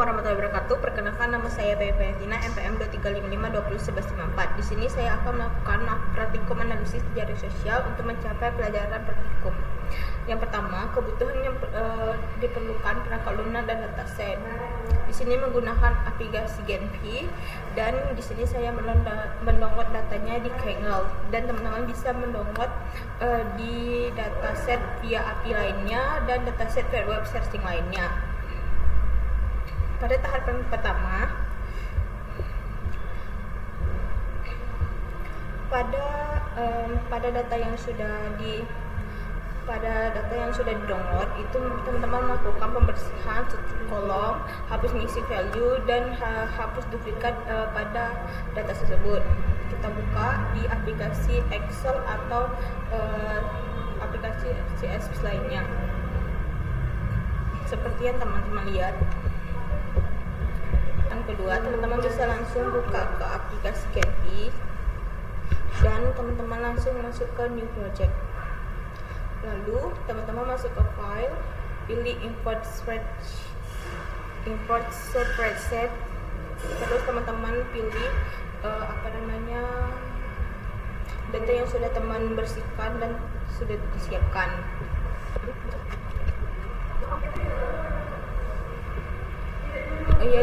warahmatullahi wabarakatuh. Perkenalkan, nama saya Bayu Valentina, NPM 2355201154. Di sini saya akan melakukan praktikum analisis sejarah sosial untuk mencapai pelajaran praktikum. Yang pertama, kebutuhan yang diperlukan perangkat lunak dan dataset. Di sini menggunakan aplikasi Genpi, dan di sini saya mendownload datanya di Kaggle, dan teman-teman bisa mendownload di dataset via API lainnya dan dataset web searching lainnya. Pada tahapan pertama, pada data yang sudah di-download itu teman-teman melakukan pembersihan kolom, hapus ngisi value, dan hapus duplikat pada data tersebut. Kita buka di aplikasi Excel atau aplikasi CSV lainnya. Seperti yang teman-teman lihat. Yang kedua, teman-teman bisa langsung buka ke aplikasi Genpi dan teman-teman langsung masuk ke new project. Lalu teman-teman masuk ke file, pilih import spreadsheet, terus teman-teman pilih data yang sudah teman bersihkan dan sudah disiapkan.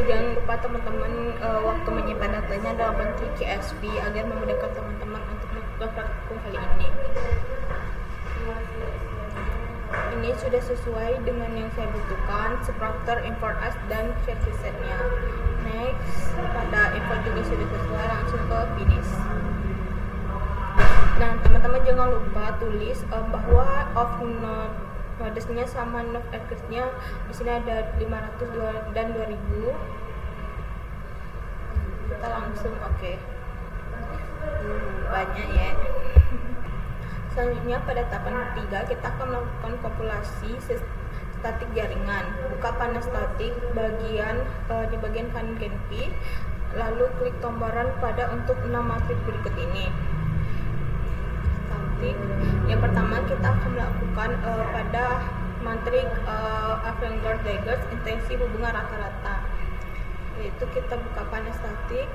Jangan lupa teman-teman waktu menyimpan datanya dalam bentuk CSV agar memudahkan teman-teman untuk melakukan praktikum kali ini. Ini sudah sesuai dengan yang saya butuhkan, struktur, import as, dan versi setnya. Next, pada import juga sudah sesuai, langsung ke finish. Nah, teman-teman jangan lupa tulis bahwa of nodesnya sama node addressnya di sini ada 500 dan 2000. Kita langsung oke. Banyak ya. Selanjutnya pada tahapan ketiga kita akan melakukan populasi statik jaringan. Buka panel statik di bagian kanan Genpi, lalu klik tombaran pada untuk 6 matrik berikut ini. Yang pertama kita akan melakukan pada matrik Avogadro-Dagger intensi hubungan rata-rata, yaitu kita buka panel statik,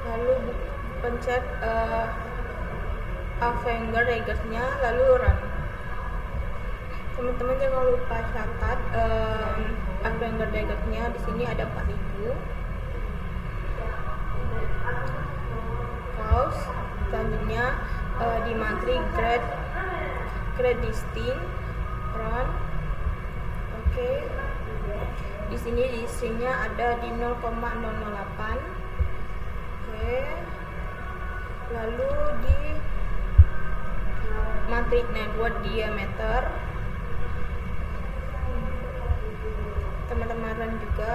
lalu pencet Avogadro-Dagger-nya, lalu run. Teman-teman jangan lupa catat Avogadro-Dagger-nya di sini ada 4000. Pause. Selanjutnya di matrik grade distinct run. Oke. Di sini diisinya ada di 0,008. Oke. Lalu di matrik network diameter teman-teman run juga.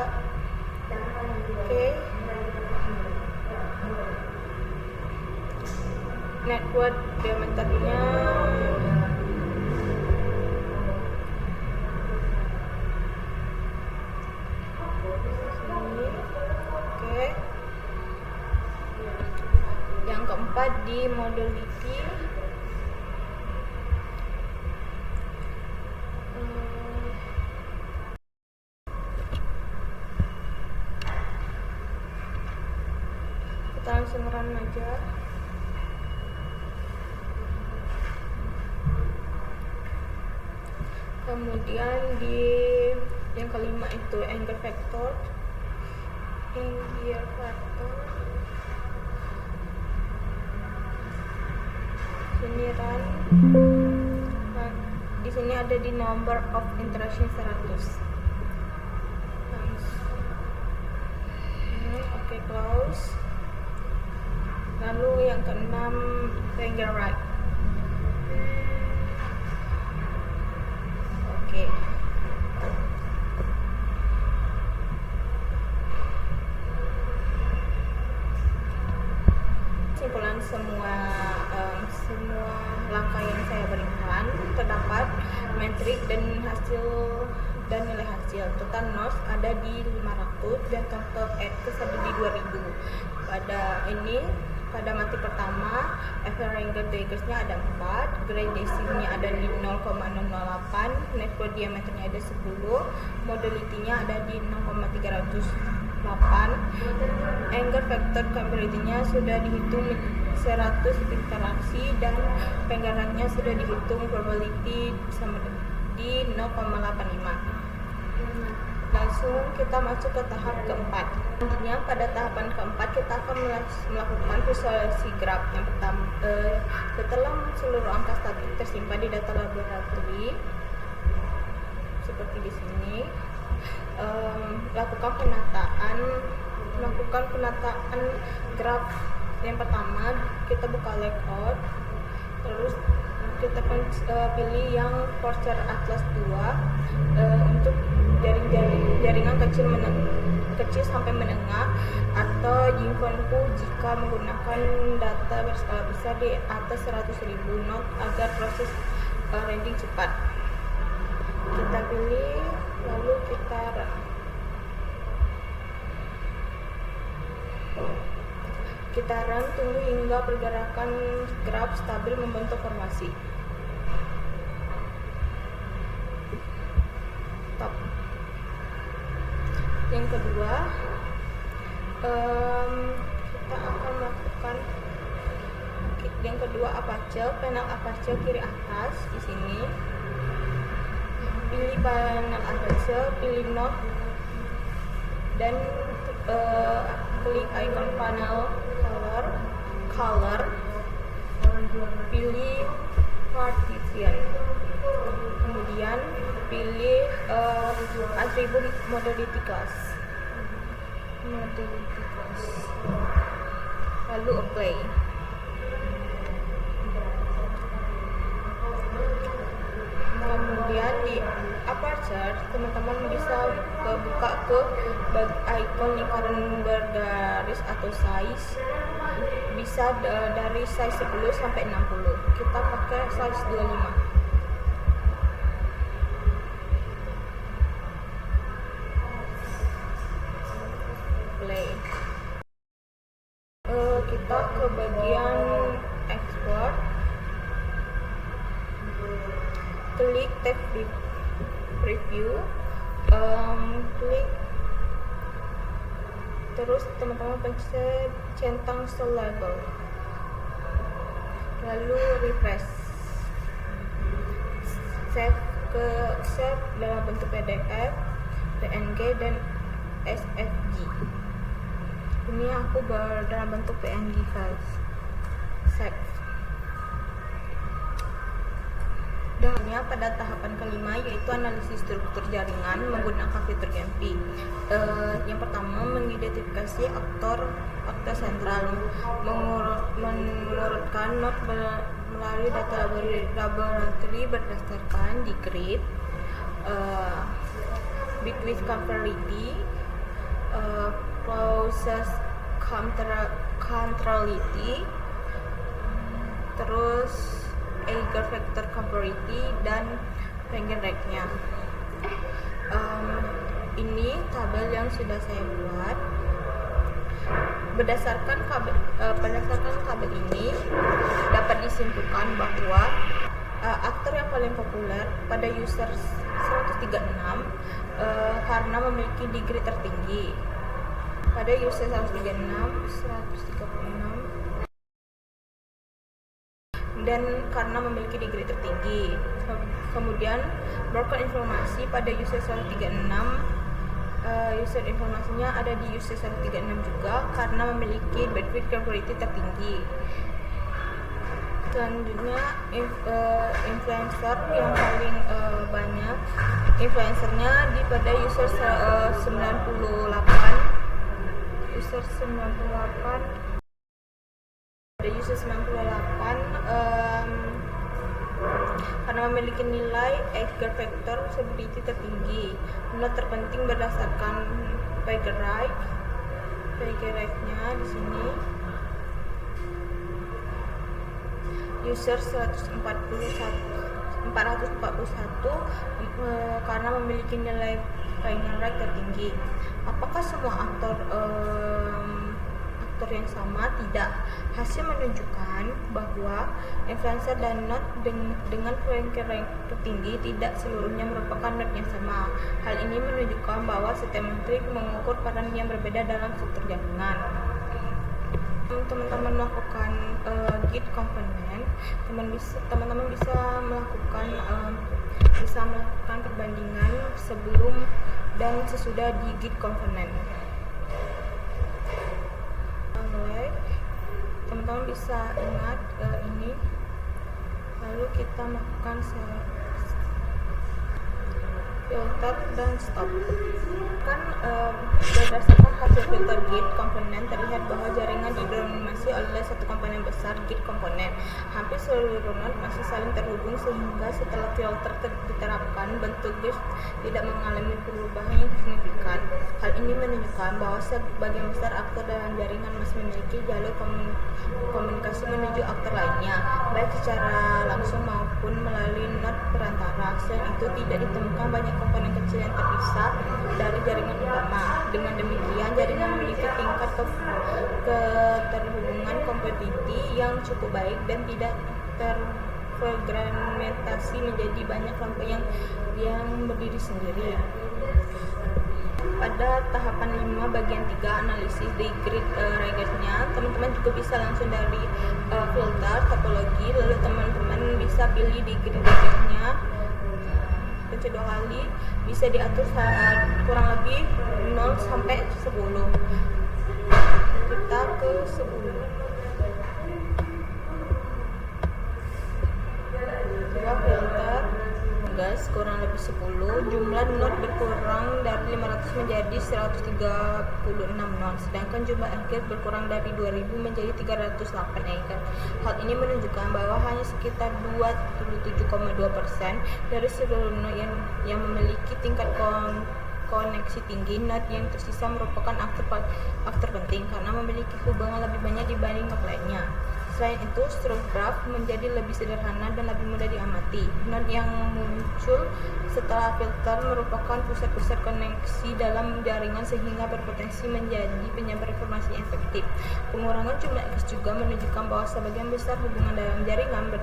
Oke. Network diameternya sini. Oke. Yang keempat di modality kita langsung run aja. Kemudian di yang kelima itu angle factor. Sini run. Nah, di sini ada di number of interaction 100. Oke, close. Lalu yang keenam finger right. Oke. Kesimpulan semua langkah yang saya berikan, terdapat metrik dan nilai hasil. Total nodes ada di 500 dan total access ada di 2000. Pada matrik pertama, Avogadro-Dagger-nya ada 4, grade decision-nya ada di 0,008, network diameternya ada 10, modality-nya ada di 0,300. 108. Anger factor comparability-nya sudah dihitung 100 interaksi dan penggeraknya sudah dihitung probability sama di 0,85. Langsung kita masuk ke tahap keempat. Selanjutnya pada tahapan keempat kita akan melakukan visualisasi graf. Yang pertama, setelah seluruh angka statik tersimpan di data laboratori seperti di sini, lakukan penataan graf. Yang pertama kita buka layout, terus kita pilih yang Forcer Atlas 2 untuk jaringan kecil sampai menengah, atau Jingfonku jika menggunakan data berskala besar di atas 100.000 not agar proses rendering cepat. Kita pilih, lalu kita run. Tunggu hingga pergerakan graf stabil membentuk formasi. Stop. Yang kedua, kita akan melakukan aperture, panel aperture kiri atas di sini. Pilih panel aperture, pilih node, dan klik icon panel color, pilih partition, kemudian pilih atribut modality class, lalu apply. Kemudian di aperture teman-teman bisa buka ke icon lingkaran bergaris atau size, bisa dari size 10 sampai 60. Kita pakai size 25. Play. Kita ke bagian export, klik tab preview, klik, terus teman-teman pencet centang cell label, lalu refresh, save dalam bentuk PDF, PNG, dan SVG. Ini aku dalam bentuk PNG files. Save. Dahnya pada tahapan kelima, yaitu analisis struktur jaringan menggunakan fitur GMP. Yang pertama, mengidentifikasi aktor sentral, mengurutkan node melalui data laboratori berdasarkan degree, bitwidth comparability, process controlity, terus Eiger factor comparability, dan ranking rate-nya. Ini tabel yang sudah saya buat. Berdasarkan tabel ini dapat disimpulkan bahwa aktor yang paling populer pada user 136 karena memiliki degree tertinggi. Pada user 136 dan karena memiliki degree tertinggi. Kemudian broker informasi pada user 136, user informasinya ada di user 136 juga karena memiliki bandwidth comparability tertinggi. Selanjutnya influencer yang paling banyak, influencernya di pada user 98, pada user 98 karena memiliki nilai Eiger factor severity tertinggi. Nilai terpenting berdasarkan Eiger rate-nya di sini. User 441 karena memiliki nilai Eiger rate tertinggi. Apakah semua aktor aktor yang sama? Tidak. Hasil menunjukkan bahwa influencer dan not dengan ranking tertinggi tidak seluruhnya merupakan not yang sama. Hal ini menunjukkan bahwa setiap metrik mengukur peran yang berbeda dalam struktur jaringan. Teman-teman melakukan git component, teman-teman bisa melakukan perbandingan sebelum dan sesudah di git component. Teman-teman bisa ingat ini, lalu kita melakukan filter dan stop. Berdasarkan hasil filter git komponen terlihat bahwa jaringan didominasi oleh satu komponen besar, git komponen. Hampir seluruh node masih saling terhubung sehingga setelah filter diterapkan, bentuk git tidak mengalami perubahan yang signifikan. Hal ini menunjukkan bahwa sebagian besar aktor dalam jaringan masih memiliki jalur komunikasi menuju aktor lainnya, baik secara langsung maupun melalui node perantara. Selain itu, tidak ditemukan banyak komponen kecil yang terpisah dari jaringan utama. Dengan demikian, jaringan memiliki tingkat keterhubungan kompetitif yang cukup baik dan tidak terfragmentasi menjadi banyak kelompok yang berdiri sendiri. Pada tahapan 5 bagian 3 analisis di grid regersnya, teman-teman juga bisa langsung dari filter topologi, lalu teman-teman bisa pilih di grid regersnya. Kunci 2 kali bisa diatur kurang lebih 0 sampai 10. Kita ke 10. Coba filter gas kurang lebih 10, jumlah node berkurang dari 500 menjadi 136 node, sedangkan jumlah engage berkurang dari 2000 menjadi 308 engage. Hal ini menunjukkan bahwa hanya sekitar 27,2% dari seluruh node yang memiliki tingkat koneksi tinggi. Node yang tersisa merupakan aktor penting karena memiliki hubungan lebih banyak dibanding node lainnya. Selain itu, struktur graf menjadi lebih sederhana dan lebih mudah diamati. Node yang muncul setelah filter merupakan pusat-pusat koneksi dalam jaringan sehingga berpotensi menjadi penyebar informasi yang efektif. Pengurangan jumlah X juga menunjukkan bahwa sebagian besar hubungan dalam jaringan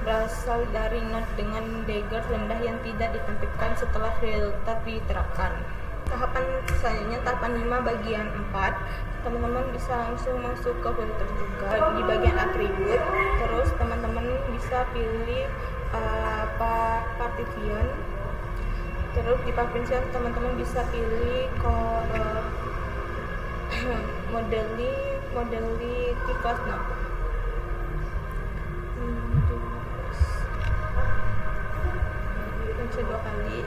berasal dari node dengan degrees rendah yang tidak ditampilkan setelah filter diterapkan. Tahapan selanjutnya, tahapan 5 bagian 4, teman-teman bisa langsung masuk ke filter juga di bagian atribut. Terus teman-teman bisa pilih partition. Terus di partition teman-teman bisa pilih modality class node. Kunci 2 kali.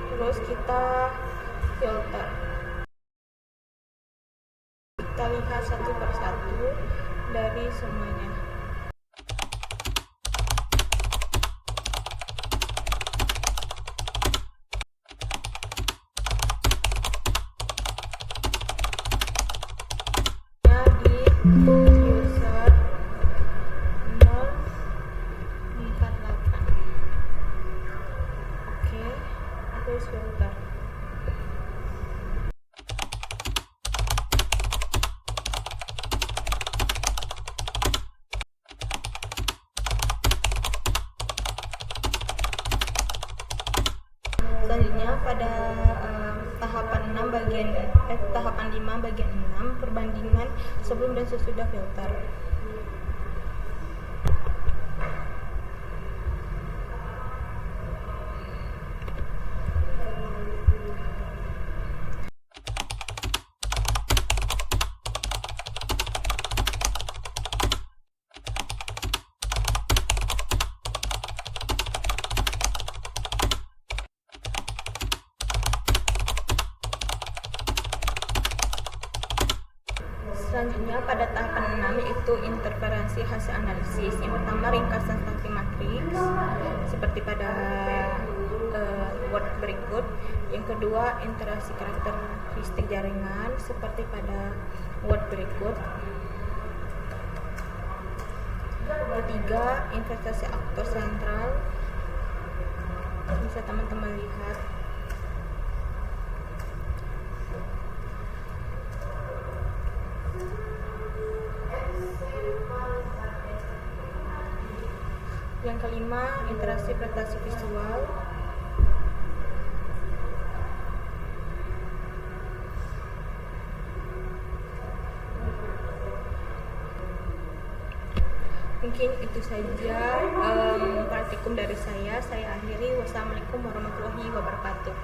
Terus kita filter. Kita lihat satu persatu dari semuanya. Di user 048. Oke, terus filter. Selanjutnya pada tahapan 5 bagian 6, perbandingan sebelum dan sesudah filter. Selanjutnya pada tahapan 6 yaitu interferensi hasil analisis. Yang pertama, ringkasan static matrix seperti pada word berikut. Yang kedua, interaksi karakteristik jaringan seperti pada word berikut. Ketiga, investasi aktor sentral. Bisa teman-teman lihat. yang kelima, interaksi presentasi visual. Mungkin itu saja praktikum dari saya. Saya akhiri. Wassalamualaikum warahmatullahi wabarakatuh.